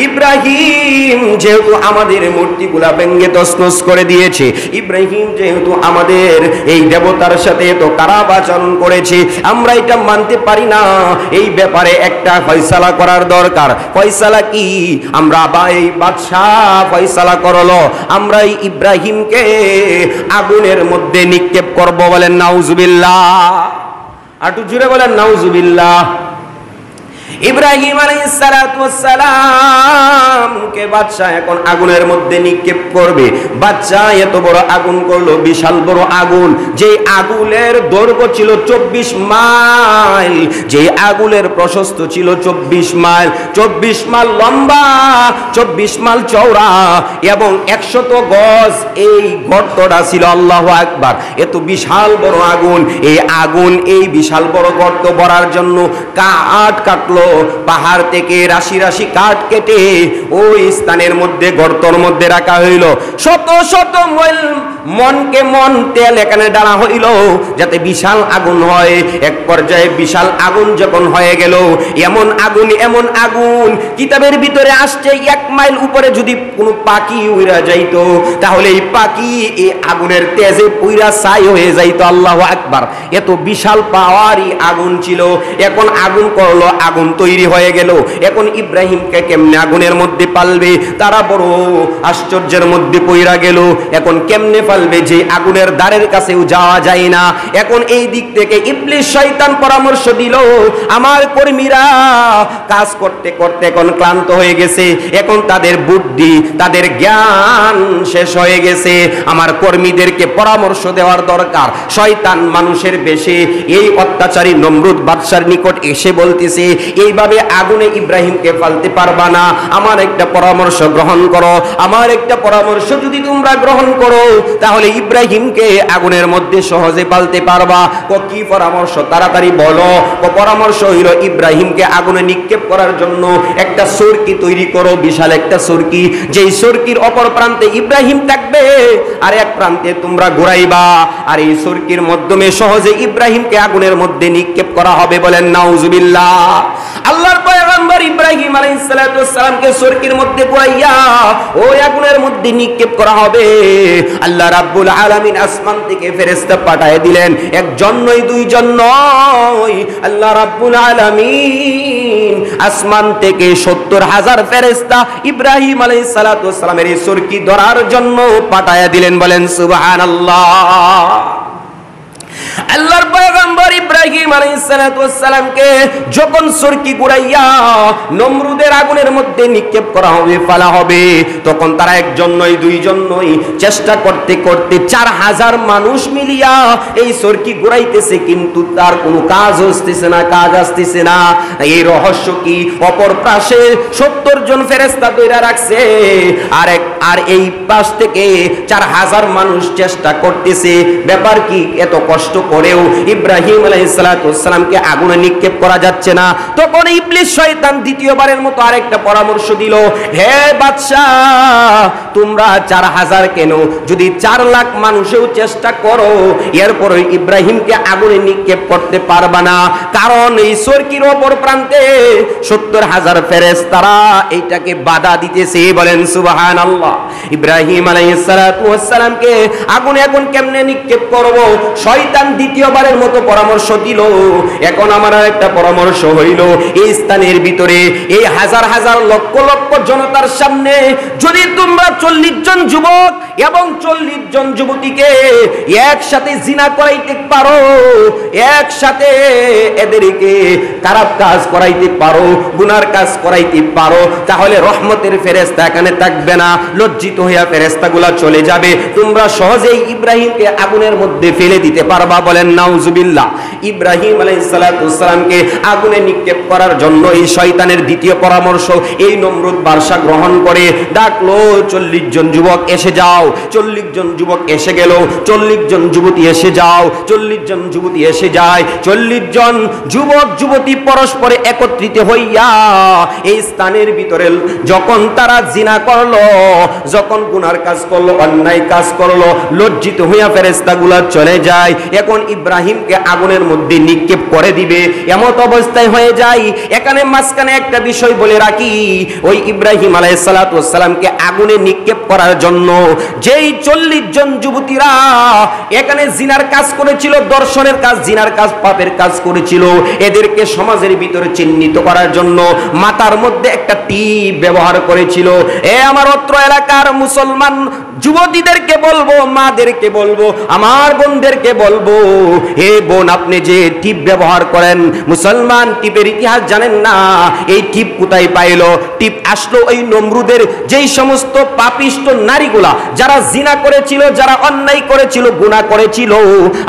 ইব্রাহিম যেহেতু আমাদের মূর্তিগুলা ভেঙে তছনছ করে দিয়েছে, ইব্রাহিম যেহেতু আমাদের এই দেবতার সাথে তো খারাপ আচরণ করেছে, আমরা এটা মানতে পারি না। এই ব্যাপারে একটা ফয়সালা করার দরকার। ফয়সালা কি? আমরা এই বাদশাহ ফয়সালা করলো, আমরা এই ইব্রাহিমকে আগুনের মধ্যে নিক্ষেপ করব। বলেন নাউজুবিল্লাহ। আটু জুড়ে বলেন নাউজুবিল্লাহ। ইব্রাহিম আলাইহিস সালাতু ওয়াস সালাম কে বাদশা এখন আগুনের মধ্যে নিক্ষেপ করবে। বাদশা এত বড় আগুন করলো, বিশাল বড় আগুন, যে আগুনের দৈর্ঘ্য ছিল 24 মাইল, যে আগুনের প্রশস্ত ছিল 24 মাইল, 24 মাইল লম্বা, 24 মাইল চওড়া এবং 100 গজ এই গর্তটা ছিল। আল্লাহু আকবার। এত বিশাল বড় আগুন, এই আগুন এই বিশাল বড় গর্ত ভরার জন্য কাঠ কাটলো, পাহাড় থেকে রাশি রাশি কাঠ কেটে ওই স্থানের মধ্যে গর্তর মধ্যে রাখা হইল। শত শত মনকে মন তেল এখানে ডালা হইল যাতে বিশাল আগুন হয়। এক পর্যায়ে বিশাল আগুন যখন হয়ে গেল, এমন আগুন কিতাবের ভিতরে আসছে 1 মাইল উপরে যদি কোনো পাখি উড়া যাইতো তাহলে এই পাখি এই আগুনের তেজে পুইরা ছাই হয়ে যাইতো। আল্লাহু আকবার। এত বিশাল পাওয়ারই আগুন ছিল। এখন আগুন করলো, আগুন তৈরি হয়ে গেল। এখন ইব্রাহিমকে কেমনে আগুনের মধ্যে পালবে? তারা বড় আশ্চর্যের মধ্যে পইরা গেল। এখন কেমনে পালবে যে আগুনের দ্বারের কাছেও যাওয়া যায় না। এখন এই দিক থেকে ইবলিস শয়তান পরামর্শ দিল, আমার কর্মীরা কাজ করতে করতে এখন ক্লান্ত হয়ে গেছে, এখন তাদের বুদ্ধি তাদের জ্ঞান শেষ হয়ে গেছে, আমার কর্মীদেরকে পরামর্শ দেওয়ার দরকার। শয়তান মানুষের বেশে এই অত্যাচারী নমরুদ বাদশার নিকট এসে বলতেছে, এইভাবে আগুনে ইব্রাহিমকে ফালতে পারবা না, আমার একটা পরামর্শ গ্রহণ করো। আমার একটা পরামর্শ যদি তোমরা গ্রহণ করো তাহলে ইব্রাহিমকে আগুনের মধ্যে সহজে পালতে পারবা। কি পরামর্শ? তাড়াতাড়ি বলো। পরামর্শ হইল ইব্রাহিমকে আগুনে নিক্ষেপ করার জন্য একটা সরকি তৈরি করো, বিশাল একটা সরকি, যেই সরকির অপর প্রান্তে ইব্রাহিম থাকবে আর এক প্রান্তে তোমরা ঘুরাইবা, আর এই সরকির মাধ্যমে সহজে ইব্রাহিমকে আগুনের মধ্যে নিক্ষেপ করা হবে। বলেন নাউজুবিল্লাহ। আল্লাহর পয়গম্বর ইব্রাহিম আলাইহিস সালাতু ওয়াস সালামকে সরকির মধ্যে পুরাইয়া ওই আগুনের মধ্যে নিক্ষেপ করা হবে। আল্লাহ রাব্বুল আলামিন আসমান থেকে ফেরেশতা পাঠিয়ে দিলেন, একজন নয় দুইজন নয়, আল্লাহ রাব্বুল আলামিন আসমান থেকে 70,000 ফেরেশতা ইব্রাহিম আলাইহিস সালাতু ওয়াস সালামের এই সরকি ধরার জন্য পাঠিয়ে দিলেন। বলেন সুবহানাল্লাহ। আল্লাহর পয়গম্বর ইব্রাহিম আলাইহিস সালাতু ওয়াস সালামকে যখন সরকি গুড়াইয়া নমরুদের আগুনের মধ্যে নিক্ষেপ করা হবে, ফালা হবে, তখন তারা একজন নয় দুইজন নয়, চেষ্টা করতে করতে 4000 মানুষ মিলিয়া এই সরকি গুড়াইতেছে, কিন্তু তার কোনো কাজ আসতেছে না। এই রহস্য কি? অপর পাশে 70 জন ফেরেশতা দইরা রাখছে, আর এই পাশ থেকে 4000 মানুষ চেষ্টা করতেছে। ব্যাপার কি? এত কষ্ট করেও ইব্রাহিম আলাইহিস সালাতু ওয়াস সালামকে আগুনে নিক্ষেপ করা যাচ্ছে না। তখন ইবলিস শয়তান দ্বিতীয়বারের মতো আরেকটা পরামর্শ দিল, হে বাদশা, তোমরা 4000 কেন, যদি 4 লাখ মানুষেও চেষ্টা করো এরপরে ইব্রাহিমকে আগুনে নিক্ষেপ করতে পারবা না, কারণ এই সরকির অপর প্রান্তে 70,000 ফেরেশতারা এইটাকে বাধা দিতেছে। বলেন সুবহানাল্লাহ। ইব্রাহিম আলাইহিস সালাতু ওয়াস সালামকে আগুনে এখন কেমনে নিক্ষেপ করব? শয়তান দ্বিতীয়বারের মতো পরামর্শ দিল। এখন আমার একটা পরামর্শ হইল, এই স্থানের ভিতরে এই হাজার হাজার লক্ষ লক্ষ জনতার সামনে যদি তোমরা 40 জন যুবক এবং 40 জন যুবতীকে একসাথে জিনা করাইতে পারো, একসাথে এদেরকে খারাপ কাজ করাইতে পারো, গুনার কাজ করাইতে পারো, তাহলে রহমতের ফেরেশতা এখানে থাকবে না, লজ্জিত হইয়া ফেরেশতাগুলা চলে যাবে, তোমরা সহজেই ইব্রাহিমকে আগুনের মধ্যে ফেলে দিতে পারবা। বলেন নাউজুবিল্লাহ। ইব্রাহিম আলাইহিস সালাতু ওয়াস সালামকে আগুনে নিক্ষেপ করার জন্য এই শয়তানের দ্বিতীয় পরামর্শ এই নমরুদ বাদশা গ্রহণ করে ডাকলো, 40 জন যুবক এসে যাও, যাও, 40 জন যুবক এসে গেল, 40 জন যুবতী এসে যাও, 40 জন যুবতী এসে যায়, 40 জন যুবক যুবতী পরস্পরে একত্রিত হইয়া এই স্থানের ভিতরে যখন তারা জিনা করলো, যখন গুনার কাজ করলো, অন্যায় কাজ করলো, লজ্জিত হইয়া ফেরেশতাগুলা চলে যায়। এখন ইব্রাহিমকে আগুনের মধ্যে নিক্ষেপ করে দিবে এমত অবস্থায় হয়ে যায়। এখানে মাঝখানে একটা বিষয় বলে রাখি, ওই ইব্রাহিম আলাইহিস সালাতু ওয়াস সালামকে আগুনে নিক্ষেপ করার জন্য যেই 40 জন যুবতীরা এখানে জিনার কাজ করেছিল, দর্শনের কাজ, জিনার কাজ, পাপের কাজ করেছিল, এদেরকে সমাজের ভিতরে চিহ্নিত করার জন্য মাথার মধ্যে একটা টিপ ব্যবহার করেছিল। এ আমার অত্র এলাকার মুসলমান যুবতীদেরকে বলবো, মাদেরকে বলবো, আমার বোনদেরকে বলবো, হে বোন, আপনি যে টিপ ব্যবহার করেন, মুসলমান টিপের ইতিহাস জানেন না। এই টিপ কোথায় পাইলো? টিপ আসলো ওই নমরুদের যেই সমস্ত পাপিষ্ট নারীগুলা যারা জিনা করেছিল, যারা অন্যায় করেছিল, গুনাহ করেছিল,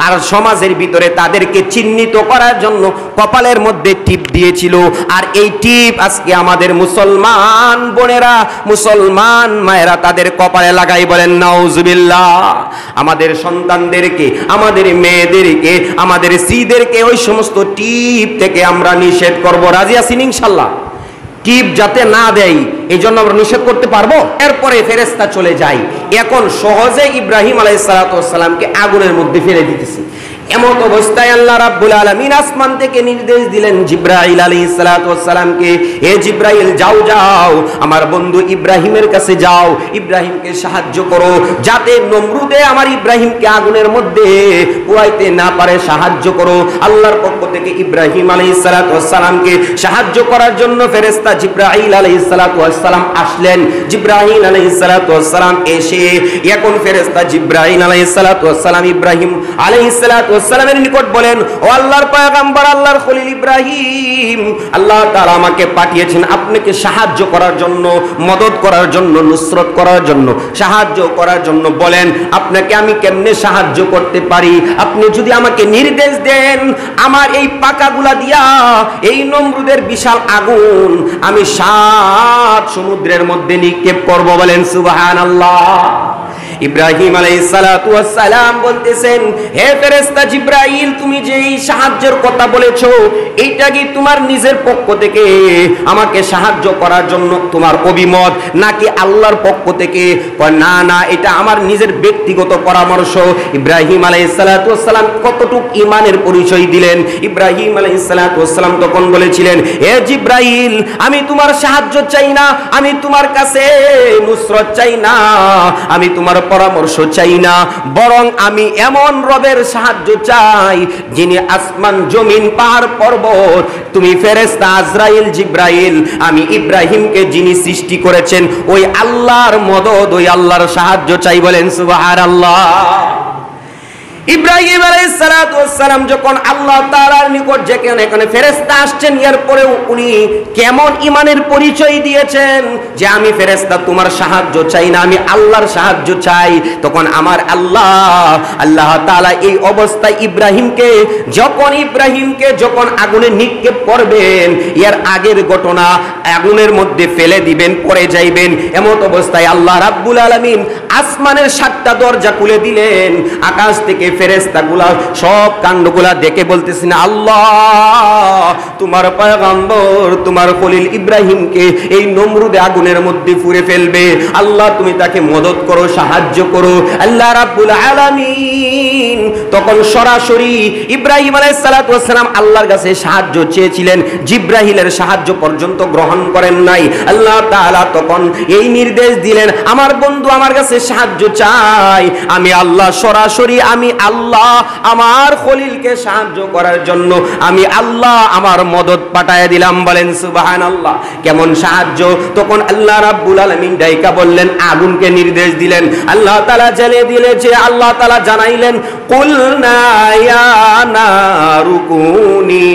আর সমাজের ভিতরে তাদেরকে চিহ্নিত করার জন্য কপালের মধ্যে টিপ দিয়েছিল। আর এই টিপ আজকে আমাদের মুসলমান বোনেরা, মুসলমান মায়েরা তাদের কপালে লাগাই, বলেন নাউজুবিল্লাহ। আমাদের সন্তানদেরকে, আমাদের মেয়েদেরকে, আমাদের স্ত্রীদেরকে ওই সমস্ত টিপ থেকে আমরা নিষেধ করব। রাজি আছেন ইনশাআল্লাহ? টিপ যাতে না দেয় এই জন্য আমরা নিষেধ করতে পারবো। এরপরে ফেরেশতা চলে যায়। এখন সহজে ইব্রাহিম আলাইহিস সালাতু ওয়াস সালামকে আগুনের মধ্যে ফেলে দিতেছে। এমত অবস্থায় আল্লাহ রাব্বুল আলামিন আসমান থেকে নির্দেশ দিলেন জিবরাইল আলাইহিস সালাতু ওয়াস সালামকে, হে জিবরাইল, যাও যাও আমার বন্ধু ইব্রাহিমের কাছে যাও, ইব্রাহিমকে সাহায্য করো যাতে নমরুদে আমার ইব্রাহিমকে আগুনের মধ্যে পুরাইতে না পারে, সাহায্য করো। আল্লাহর পক্ষ থেকে ইব্রাহিম আলাইহিস সালাতু ওয়াস সালামকে সাহায্য করার জন্য ফেরেশতা জিবরাইল আলাইহিস সালাতু ওয়াস সালাম আসলেন। জিবরাইল আলাইহিস সালাতু ওয়াস সালাম এসে এখন ফেরেশতা জিবরাইল আলাইহিস সালাতু ওয়াস সালাম ইব্রাহিম আলাইহিস সালাতু ওয়াস সালামের নিকট বলেন, ও আল্লাহর পয়গম্বর, আল্লাহর খলিল ইব্রাহিম, আল্লাহ তাআলা আমাকে পাঠিয়েছেন আপনাকে সাহায্য করার জন্য, মদদ করার জন্য, নুসরত করার জন্য, সাহায্য করার জন্য। বলেন আপনাকে আমি কেমনে সাহায্য করতে পারি? আপনি যদি আমাকে নির্দেশ দেন, আমার এই পাকাগুলা দিয়া এই নমরুদের বিশাল আগুন আমি 7 সমুদ্রের মধ্যে নিক্ষেপ করব। বলেন সুবহানাল্লাহ। ইব্রাহিম আলাইহিস সালাতু ওয়াস সালাম বলতেছেন, হে ফেরেশতা জিবরাইল, তুমি যে এই সাহায্যের কথা বলেছো, এইটা কি তোমার নিজের পক্ষ থেকে আমাকে সাহায্য করার জন্য তোমার অভিমত, নাকি আল্লাহর পক্ষ থেকে? না না, এটা আমার নিজের ব্যক্তিগত পরামর্শ। ইব্রাহিম আলাইহিস সালাতু ওয়াস সালাম কতটুক ঈমানের পরিচয় দিলেন। ইব্রাহিম আলাইহিস সালাতু ওয়াস সালাম তখন বলেছিলেন, হে জিবরাইল, আমি তোমার সাহায্য চাই না, আমি তোমার কাছে নুসরত চাই না, আমি তোমার পরামর্শ চাই না, বরং আমি এমন রবের সাহায্য চাই যিনি আসমান, জমিন, পাহাড়, পর্বত, তুমি ফেরেশতা আজরাইল, জিবরাইল, আমি ইব্রাহিমকে যিনি সৃষ্টি করেছেন ওই আল্লাহর মদদ, ওই আল্লাহর সাহায্য চাই। বলেন সুবহানাল্লাহ। ইব্রাহিম আলাইহিস সালাতু ওয়াস সালাম যখন আল্লাহ তাআলার নিকট যেখানে এখানে ফেরেশতা আসছেন, এরপরেও উনি কেমন ঈমানের পরিচয় দিয়েছেন যে আমি ফেরেশতা তোমার সাহায্য চাই না, আমি আল্লাহর সাহায্য চাই। তখন আমার আল্লাহ তাআলা এই অবস্থায় ইব্রাহিমকে যখন আগুনে নিক্ষেপ করবেন, এর আগের ঘটনা, আগুনের মধ্যে ফেলে দিবেন, পড়ে যাইবেন, এমত অবস্থায় আল্লাহ রাব্বুল আলামিন আসমানের 7টা দরজা খুলে দিলেন। আকাশ থেকে ফেরেশতাগুলা সব কাণ্ডগুলা দেখে বলতেছেন, আল্লাহ, তোমার পয়গম্বর, তোমার খলিল ইব্রাহিমকে এই নমরুদে আগুনের মধ্যে পুড়ে ফেলবে, আল্লাহ তুমি তাকে মদদ করো, সাহায্য করো। আল্লাহ রাব্বুল আলামিন তখন সরাসরি ইব্রাহিম আলাইহিস সালাতু ওয়াস সালাম আল্লাহর কাছে সাহায্য চেয়েছিলেন, জিবরাইলের সাহায্য পর্যন্ত গ্রহণ করেন নাই। আল্লাহ তাআলা তখন এই নির্দেশ দিলেন, আমার বন্ধু আমার কাছে সাহায্য চাই, আমি আল্লাহ সরাসরি, আমি আল্লাহ আমার খলিলকে সাহায্য করার জন্য আমি আল্লাহ আমার মদদ পাঠায় দিলাম। বলেন সুবহানাল্লাহ। কেমন সাহায্য? তখন আল্লাহ রাব্বুল আলামিন ডাইকা বললেন, আগুনকে নির্দেশ দিলেন, আল্লাহ তাআলা জ্বালিয়ে দিলেন, যে আল্লাহ তাআলা জানাইলেন, কুলনা ইয়া নারু কুনি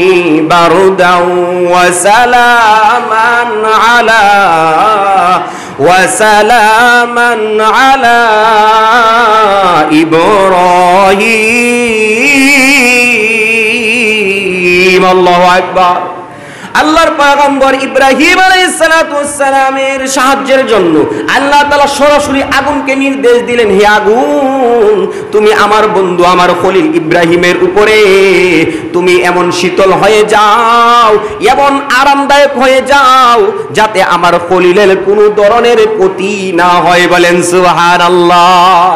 বারদাও ওয়া সালামান আলা ইব্রাহিম। আল্লাহু আকবার। আল্লাহর পয়গম্বর ইব্রাহিম আলাইহিস সালাতু ওয়াস সালামের সাহায্যের জন্য আল্লাহ তাআলা সরাসরি আগুনকে নির্দেশ দিলেন, হে আগুন, তুমি আমার বন্ধু আমার খলিল ইব্রাহিমের উপরে তুমি এমন শীতল হয়ে যাও, এমন আরামদায়ক হয়ে যাও, যাতে আমার খলিলের কোনো ধরনের ক্ষতি না হয়। বলেন সুবহানাল্লাহ।